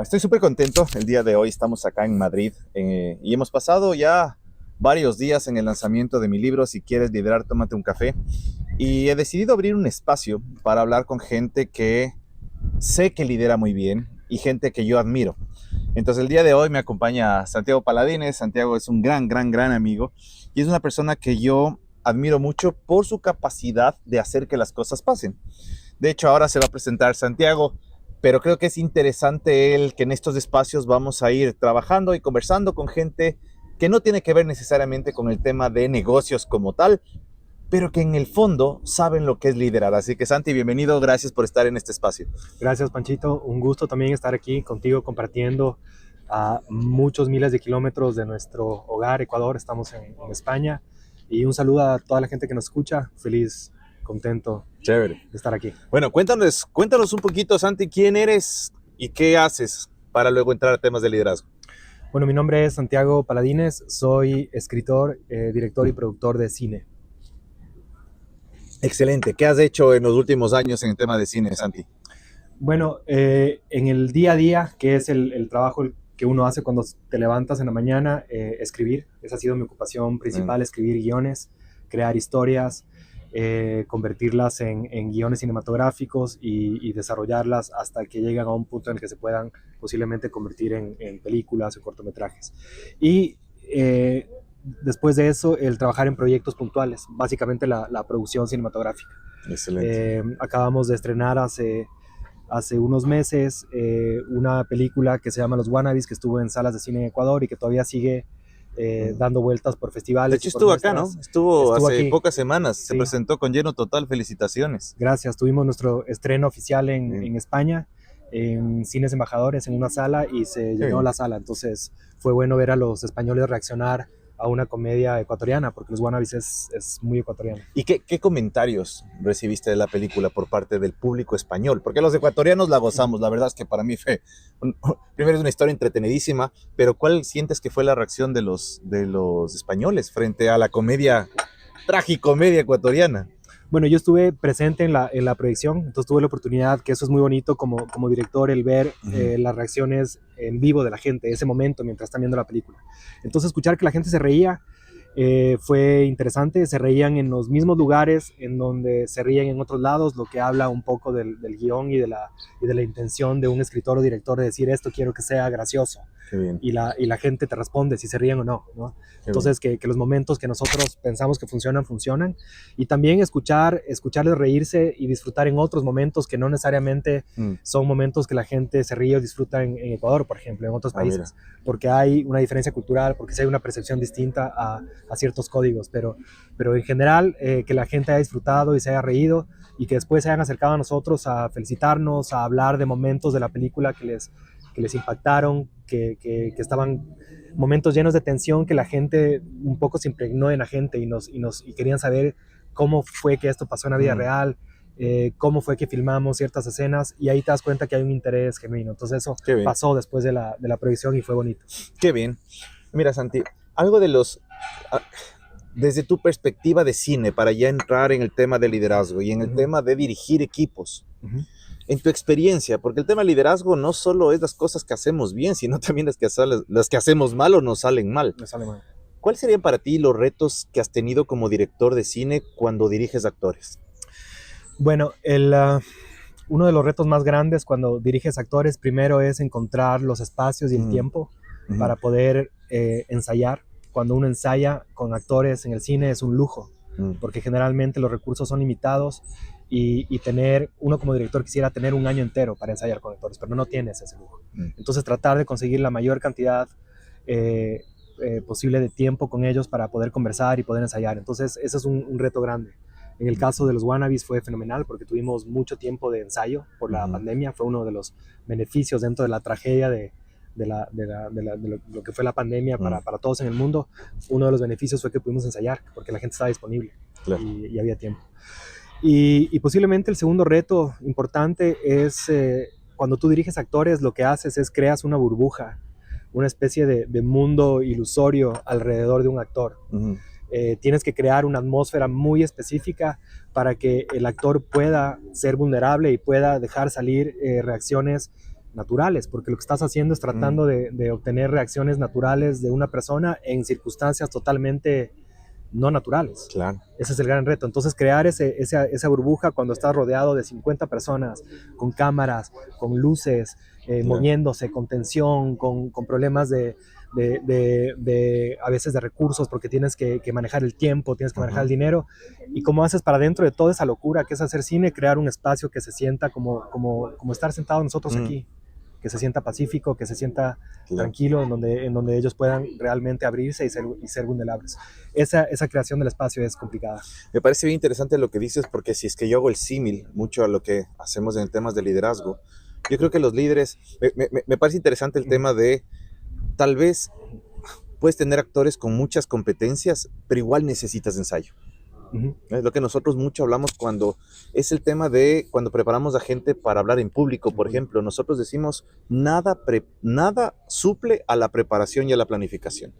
Estoy súper contento. El día de hoy estamos acá en Madrid y hemos pasado ya varios días en el lanzamiento de mi libro Si quieres liderar, tómate un café. Y he decidido abrir un espacio para hablar con gente que sé que lidera muy bien y gente que yo admiro. Entonces el día de hoy me acompaña Santiago Paladines. Santiago es un gran amigo y es una persona que yo admiro mucho por su capacidad de hacer que las cosas pasen. De hecho, ahora se va a presentar Santiago, pero creo que es interesante que en estos espacios vamos a ir trabajando y conversando con gente que no tiene que ver necesariamente con el tema de negocios como tal, pero que en el fondo saben lo que es liderar. Así que Santi, bienvenido, gracias por estar en este espacio. Gracias, Panchito. Un gusto también estar aquí contigo compartiendo a muchos miles de kilómetros de nuestro hogar, Ecuador. Estamos en España. Y un saludo a toda la gente que nos escucha. Feliz, contento Chévere. de estar aquí. Bueno, cuéntanos un poquito, Santi, quién eres y qué haces para luego entrar a temas de liderazgo. Bueno, mi nombre es Santiago Paladines. Soy escritor, director y productor de cine. Excelente. ¿Qué has hecho en los últimos años en el tema de cine, Santi? Bueno, en el día a día, que es el trabajo que uno hace cuando te levantas en la mañana, escribir. Esa ha sido mi ocupación principal, escribir guiones, crear historias, convertirlas en guiones cinematográficos y desarrollarlas hasta que lleguen a un punto en el que se puedan posiblemente convertir en películas o cortometrajes. Y después de eso, el trabajar en proyectos puntuales, básicamente la producción cinematográfica. Excelente. Acabamos de estrenar hace unos meses una película que se llama Los Wannabes, que estuvo en salas de cine en Ecuador y que todavía sigue dando vueltas por festivales. De hecho, y por estuvo acá, ¿no? Estuvo hace aquí. pocas semanas. Sí. Se presentó con lleno total. Felicitaciones. Gracias. Tuvimos nuestro estreno oficial en España, en Cines Embajadores, en una sala, y se llenó la sala. Entonces fue bueno ver a los españoles reaccionar a una comedia ecuatoriana, porque Los Wannabes es muy ecuatoriano. ¿Y qué comentarios recibiste de la película por parte del público español? Porque los ecuatorianos la gozamos, la verdad es que para mí primero es una historia entretenidísima, pero ¿cuál sientes que fue la reacción de los españoles frente a la comedia, tragicomedia ecuatoriana? Bueno, yo estuve presente en la proyección, entonces tuve la oportunidad, que eso es muy bonito como director, el ver las reacciones en vivo de la gente, ese momento mientras están viendo la película. Entonces escuchar que la gente se reía fue interesante. Se reían en los mismos lugares en donde se ríen en otros lados, lo que habla un poco del guión y de la intención de un escritor o director de decir: esto quiero que sea gracioso. Y la gente te responde si se ríen o no, ¿no? Entonces que los momentos que nosotros pensamos que funcionan, y también escucharles reírse y disfrutar en otros momentos que no necesariamente son momentos que la gente se ríe o disfruta en Ecuador, por ejemplo, en otros países, porque hay una diferencia cultural, porque sí hay una percepción distinta a ciertos códigos, pero en general que la gente haya disfrutado y se haya reído, y que después se hayan acercado a nosotros a felicitarnos, a hablar de momentos de la película que les impactaron, que estaban momentos llenos de tensión, que la gente un poco se impregnó en la gente y querían saber cómo fue que esto pasó en la vida real, cómo fue que filmamos ciertas escenas, y ahí te das cuenta que hay un interés genuino. Entonces eso pasó después de la proyección y fue bonito. Qué bien. Mira, Santi, algo desde tu perspectiva de cine, para ya entrar en el tema de liderazgo y en el tema de dirigir equipos, en tu experiencia, porque el tema de liderazgo no solo es las cosas que hacemos bien, sino también las que hacemos mal o nos salen mal. ¿Cuáles serían para ti los retos que has tenido como director de cine cuando diriges actores? Bueno, uno de los retos más grandes cuando diriges actores, primero, es encontrar los espacios y el tiempo para poder ensayar. Cuando uno ensaya con actores en el cine es un lujo, porque generalmente los recursos son limitados, y uno como director quisiera tener un año entero para ensayar con actores, pero no tienes ese lujo. Entonces tratar de conseguir la mayor cantidad posible de tiempo con ellos para poder conversar y poder ensayar. Entonces ese es un reto grande. En el caso de Los Wannabes fue fenomenal porque tuvimos mucho tiempo de ensayo por la pandemia. Fue uno de los beneficios dentro de la tragedia de lo que fue la pandemia para todos en el mundo. Uno de los beneficios fue que pudimos ensayar porque la gente estaba disponible, y había tiempo. Y posiblemente el segundo reto importante es cuando tú diriges actores, lo que haces es creas una burbuja, una especie de mundo ilusorio alrededor de un actor. Tienes que crear una atmósfera muy específica para que el actor pueda ser vulnerable y pueda dejar salir reacciones naturales, porque lo que estás haciendo es tratando de obtener reacciones naturales de una persona en circunstancias totalmente no naturales. Claro. Ese es el gran reto. Entonces, crear esa burbuja cuando estás rodeado de 50 personas, con cámaras, con luces, moviéndose, con tensión, con problemas a veces de recursos, porque tienes que manejar el tiempo, tienes que manejar el dinero. ¿Y cómo haces para dentro de toda esa locura que es hacer cine, crear un espacio que se sienta como estar sentados nosotros aquí? Que se sienta pacífico, que se sienta tranquilo, en donde ellos puedan realmente abrirse y ser vulnerables. Esa creación del espacio es complicada. Me parece bien interesante lo que dices, porque si es que yo hago el símil mucho a lo que hacemos en temas de liderazgo, yo creo que los líderes, me parece interesante el tema de, tal vez puedes tener actores con muchas competencias, pero igual necesitas ensayo. Es lo que nosotros mucho hablamos cuando es el tema de cuando preparamos a gente para hablar en público, por ejemplo. Nosotros decimos, nada suple a la preparación y a la planificación.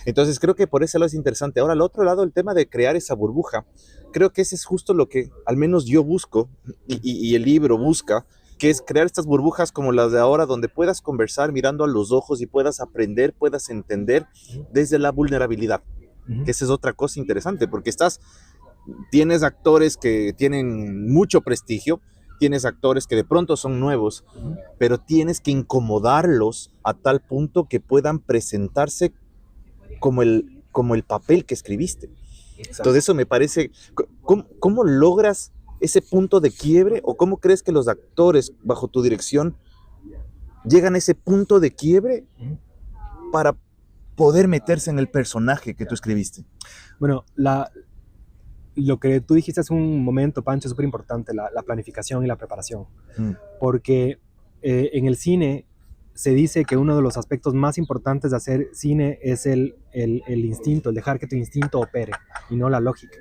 Entonces creo que por ese lado es interesante. Ahora, al otro lado, el tema de crear esa burbuja, creo que ese es justo lo que al menos yo busco y el libro busca, que es crear estas burbujas como las de ahora, donde puedas conversar mirando a los ojos y puedas aprender, puedas entender desde la vulnerabilidad. Que esa es otra cosa interesante, porque tienes actores que tienen mucho prestigio, tienes actores que de pronto son nuevos, pero tienes que incomodarlos a tal punto que puedan presentarse como el papel que escribiste. Exacto. Entonces eso me parece, ¿cómo logras ese punto de quiebre, o cómo crees que los actores bajo tu dirección llegan a ese punto de quiebre para poder meterse en el personaje que tú escribiste? Bueno, lo que tú dijiste hace un momento, Pancho, es súper importante, la planificación y la preparación. Porque en el cine se dice que uno de los aspectos más importantes de hacer cine es el instinto, el dejar que tu instinto opere y no la lógica.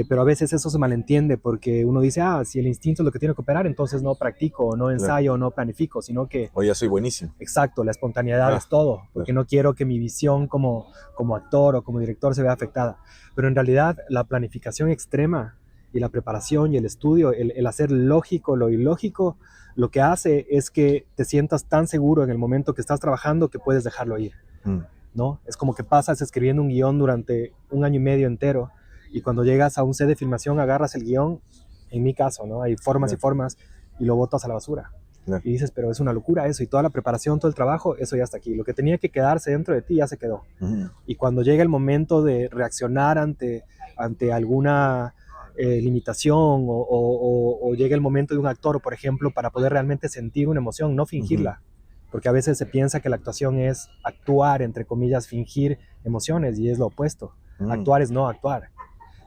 Pero a veces eso se malentiende, porque uno dice, si el instinto es lo que tiene que operar, entonces no practico, no ensayo, no planifico, sino que... O ya soy buenísimo. Exacto, la espontaneidad es todo, porque no quiero que mi visión como actor o como director se vea afectada. Pero en realidad la planificación extrema y la preparación y el estudio, el hacer lógico lo ilógico, lo que hace es que te sientas tan seguro en el momento que estás trabajando que puedes dejarlo ir, ¿no? Es como que pasas escribiendo un guión durante 1 año y medio entero, y cuando llegas a un set de filmación agarras el guión, en mi caso, ¿no? Hay formas y formas, y lo botas a la basura. Y dices, pero es una locura eso, y toda la preparación, todo el trabajo, eso ya está aquí. Lo que tenía que quedarse dentro de ti ya se quedó. Y cuando llega el momento de reaccionar ante alguna limitación, o llega el momento de un actor, por ejemplo, para poder realmente sentir una emoción, no fingirla. Porque a veces se piensa que la actuación es actuar, entre comillas, fingir emociones, y es lo opuesto. Actuar es no actuar.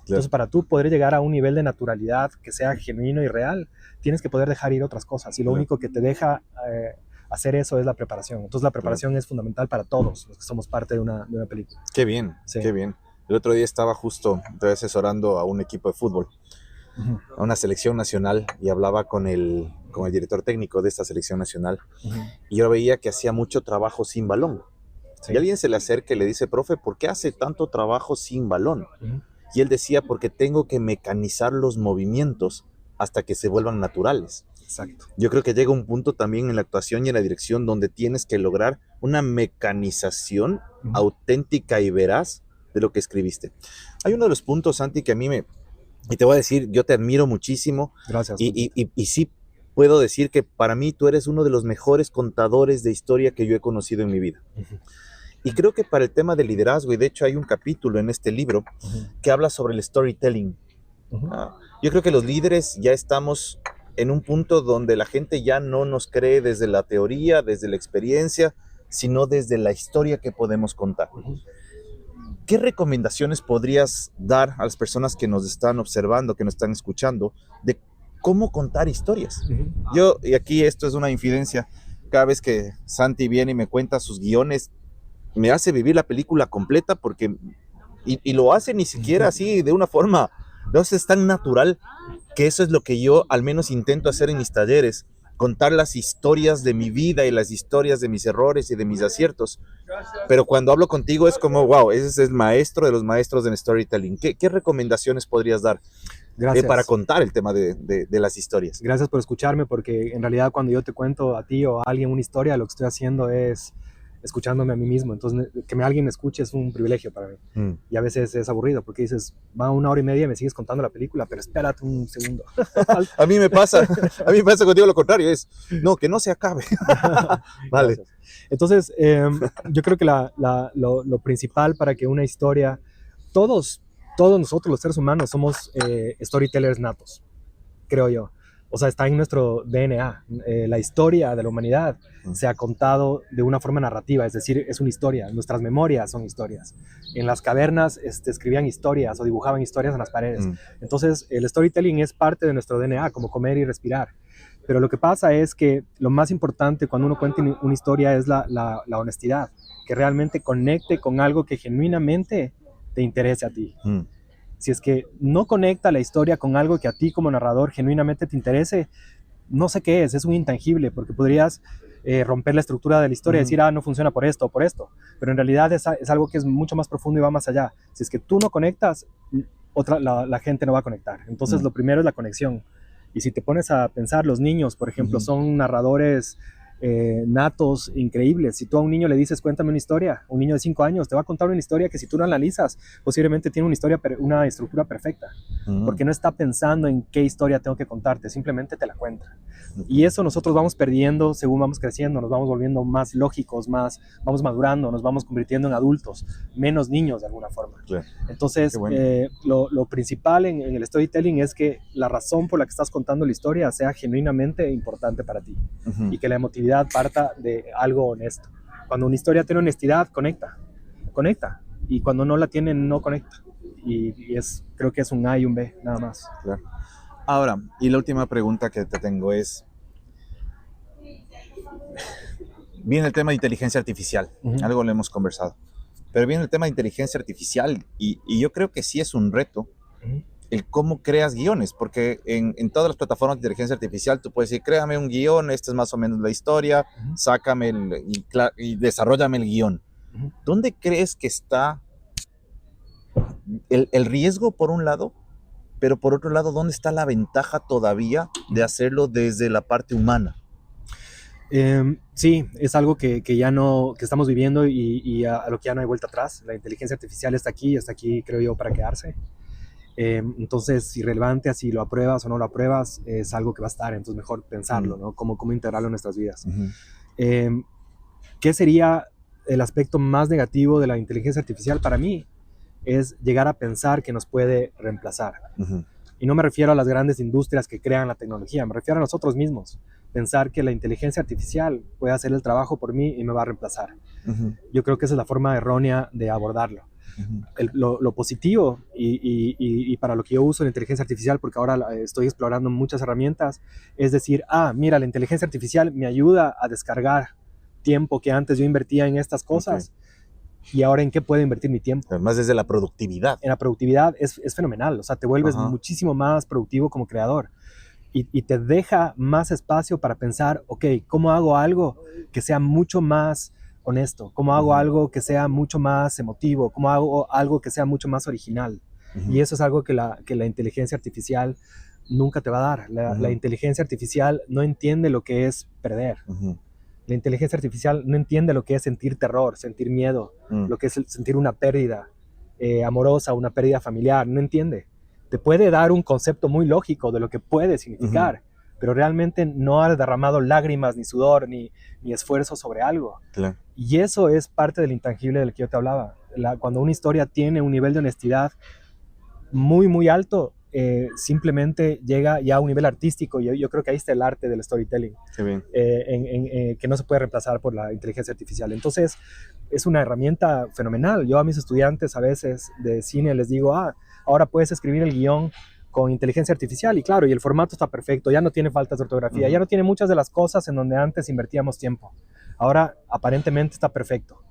Entonces, para tú poder llegar a un nivel de naturalidad que sea genuino y real, tienes que poder dejar ir otras cosas, y lo único que te deja hacer eso es la preparación. Entonces la preparación es fundamental para todos los que somos parte de una película. Qué bien, qué bien. El otro día estaba estoy asesorando a un equipo de fútbol, a una selección nacional, y hablaba con el director técnico de esta selección nacional, y yo veía que hacía mucho trabajo sin balón. Y alguien se le acerca y le dice, profe, ¿por qué hace tanto trabajo sin balón? Y él decía, porque tengo que mecanizar los movimientos hasta que se vuelvan naturales. Exacto. Yo creo que llega un punto también en la actuación y en la dirección donde tienes que lograr una mecanización auténtica y veraz de lo que escribiste. Hay uno de los puntos, Santi, que a mí y te voy a decir, yo te admiro muchísimo. Gracias. Y sí puedo decir que para mí tú eres uno de los mejores contadores de historia que yo he conocido en mi vida. Y creo que para el tema del liderazgo, y de hecho hay un capítulo en este libro que habla sobre el storytelling. Yo creo que los líderes ya estamos en un punto donde la gente ya no nos cree desde la teoría, desde la experiencia, sino desde la historia que podemos contar. ¿Qué recomendaciones podrías dar a las personas que nos están observando, que nos están escuchando, de cómo contar historias? Yo, y aquí esto es una infidencia, cada vez que Santi viene y me cuenta sus guiones, me hace vivir la película completa, porque y lo hace ni siquiera así de una forma, no sé, es tan natural, que eso es lo que yo al menos intento hacer en mis talleres, contar las historias de mi vida y las historias de mis errores y de mis aciertos. Pero cuando hablo contigo es como, wow, ese es el maestro de los maestros en storytelling. ¿Qué recomendaciones podrías dar? Gracias. para contar el tema de las historias. Gracias por escucharme, porque en realidad cuando yo te cuento a ti o a alguien una historia, lo que estoy haciendo es escuchándome a mí mismo. Entonces, que alguien me escuche es un privilegio para mí. Y a veces es aburrido, porque dices, va 1 hora y media y me sigues contando la película, pero espérate un segundo. A mí me pasa contigo lo contrario, es, no, que no se acabe. Vale. Gracias. Entonces, yo creo que lo principal para que una historia, todos nosotros los seres humanos somos storytellers natos, creo yo. O sea, está en nuestro DNA. La historia de la humanidad se ha contado de una forma narrativa, es decir, es una historia. Nuestras memorias son historias. En las cavernas escribían historias o dibujaban historias en las paredes. Entonces, el storytelling es parte de nuestro DNA, como comer y respirar. Pero lo que pasa es que lo más importante cuando uno cuenta una historia es la honestidad, que realmente conecte con algo que genuinamente te interese a ti. Si es que no conecta la historia con algo que a ti como narrador genuinamente te interese, no sé qué es un intangible, porque podrías romper la estructura de la historia y decir, no funciona por esto o por esto, pero en realidad es algo que es mucho más profundo y va más allá. Si es que tú no conectas, la gente no va a conectar. Entonces lo primero es la conexión. Y si te pones a pensar, los niños, por ejemplo, son narradores natos, increíbles. Si tú a un niño le dices, cuéntame una historia, un niño de 5 años te va a contar una historia que si tú lo analizas, posiblemente tiene una estructura perfecta, porque no está pensando en qué historia tengo que contarte, simplemente te la cuenta. Y eso nosotros vamos perdiendo según vamos creciendo, nos vamos volviendo más lógicos, vamos madurando, nos vamos convirtiendo en adultos, menos niños de alguna forma. Claro. Entonces, bueno. Lo principal en el storytelling es que la razón por la que estás contando la historia sea genuinamente importante para ti y que la emotividad parta de algo honesto. Cuando una historia tiene honestidad, conecta, y cuando no la tiene, no conecta. Y creo que es un A y un B, nada más. Claro. Ahora, y la última pregunta que te tengo es, viene el tema de inteligencia artificial, algo lo hemos conversado, pero viene el tema de inteligencia artificial y yo creo que sí es un reto el cómo creas guiones, porque en todas las plataformas de inteligencia artificial tú puedes decir, créame un guión, esta es más o menos la historia, sácame y desarróllame el guión. ¿Dónde crees que está el riesgo por un lado? Pero por otro lado, ¿dónde está la ventaja todavía de hacerlo desde la parte humana? Sí, es algo que estamos viviendo y a lo que ya no hay vuelta atrás. La inteligencia artificial está aquí creo yo, para quedarse. Entonces, irrelevante si lo apruebas o no lo apruebas, es algo que va a estar, entonces mejor pensarlo, ¿no? Cómo integrarlo en nuestras vidas. ¿Qué sería el aspecto más negativo de la inteligencia artificial para mí? Es llegar a pensar que nos puede reemplazar. Y no me refiero a las grandes industrias que crean la tecnología, me refiero a nosotros mismos. Pensar que la inteligencia artificial puede hacer el trabajo por mí y me va a reemplazar. Yo creo que esa es la forma errónea de abordarlo. Lo positivo y para lo que yo uso la inteligencia artificial, porque ahora estoy explorando muchas herramientas, es decir, mira, la inteligencia artificial me ayuda a descargar tiempo que antes yo invertía en estas cosas. ¿Y ahora en qué puedo invertir mi tiempo? Además, desde la productividad. En la productividad es fenomenal. O sea, te vuelves muchísimo más productivo como creador. Y te deja más espacio para pensar, ok, ¿cómo hago algo que sea mucho más honesto? ¿Cómo hago algo que sea mucho más emotivo? ¿Cómo hago algo que sea mucho más original? Y eso es algo que la inteligencia artificial nunca te va a dar. La inteligencia artificial no entiende lo que es perder. La inteligencia artificial no entiende lo que es sentir terror, sentir miedo, lo que es sentir una pérdida amorosa, una pérdida familiar, no entiende. Te puede dar un concepto muy lógico de lo que puede significar, pero realmente no ha derramado lágrimas, ni sudor, ni esfuerzo sobre algo. Claro. Y eso es parte del intangible del que yo te hablaba. Cuando una historia tiene un nivel de honestidad muy, muy alto, simplemente llega ya a un nivel artístico. Yo creo que ahí está el arte del storytelling, que no se puede reemplazar por la inteligencia artificial. Entonces es una herramienta fenomenal. Yo a mis estudiantes a veces de cine les digo, ahora puedes escribir el guión con inteligencia artificial, y claro, y el formato está perfecto, ya no tiene faltas de ortografía, ya no tiene muchas de las cosas en donde antes invertíamos tiempo. Ahora aparentemente está perfecto.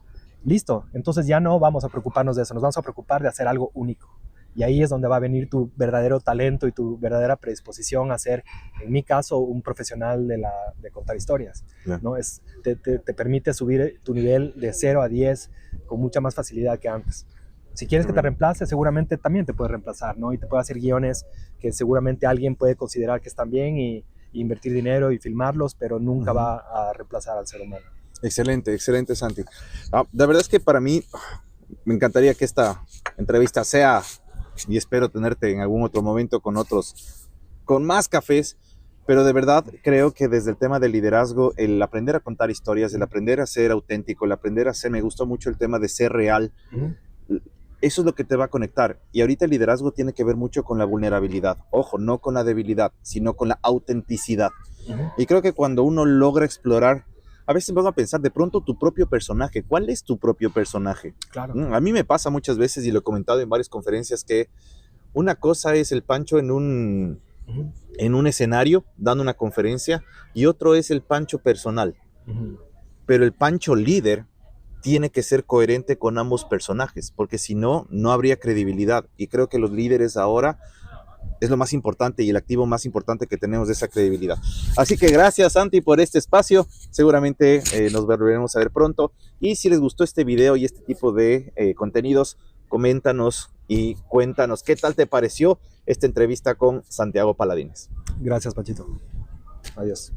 Listo, entonces ya no vamos a preocuparnos de eso, nos vamos a preocupar de hacer algo único. Y ahí es donde va a venir tu verdadero talento y tu verdadera predisposición a ser, en mi caso, un profesional de contar historias. Yeah. ¿No? Te permite subir tu nivel de 0 a 10 con mucha más facilidad que antes. Si quieres que te reemplace, seguramente también te puede reemplazar, ¿no? Y te puede hacer guiones que seguramente alguien puede considerar que están bien y invertir dinero y filmarlos, pero nunca va a reemplazar al ser humano. Excelente, excelente, Santi. La verdad es que para mí me encantaría que esta entrevista sea, y espero tenerte en algún otro momento con más cafés, pero de verdad creo que desde el tema del liderazgo, el aprender a contar historias, el aprender a ser auténtico, el aprender a ser, me gustó mucho el tema de ser real, eso es lo que te va a conectar. Y ahorita el liderazgo tiene que ver mucho con la vulnerabilidad. Ojo, no con la debilidad, sino con la autenticidad. Y creo que cuando uno logra explorar, a veces vamos a pensar de pronto tu propio personaje. ¿Cuál es tu propio personaje? Claro. A mí me pasa muchas veces, y lo he comentado en varias conferencias, que una cosa es el Pancho en un escenario, dando una conferencia, y otro es el Pancho personal. Pero el Pancho líder tiene que ser coherente con ambos personajes, porque si no, no habría credibilidad. Y creo que los líderes ahora es lo más importante y el activo más importante que tenemos de esa credibilidad. Así que gracias, Santi, por este espacio. Seguramente nos volveremos a ver pronto. Y si les gustó este video y este tipo de contenidos, coméntanos y cuéntanos qué tal te pareció esta entrevista con Santiago Paladines. Gracias, Pachito. Adiós.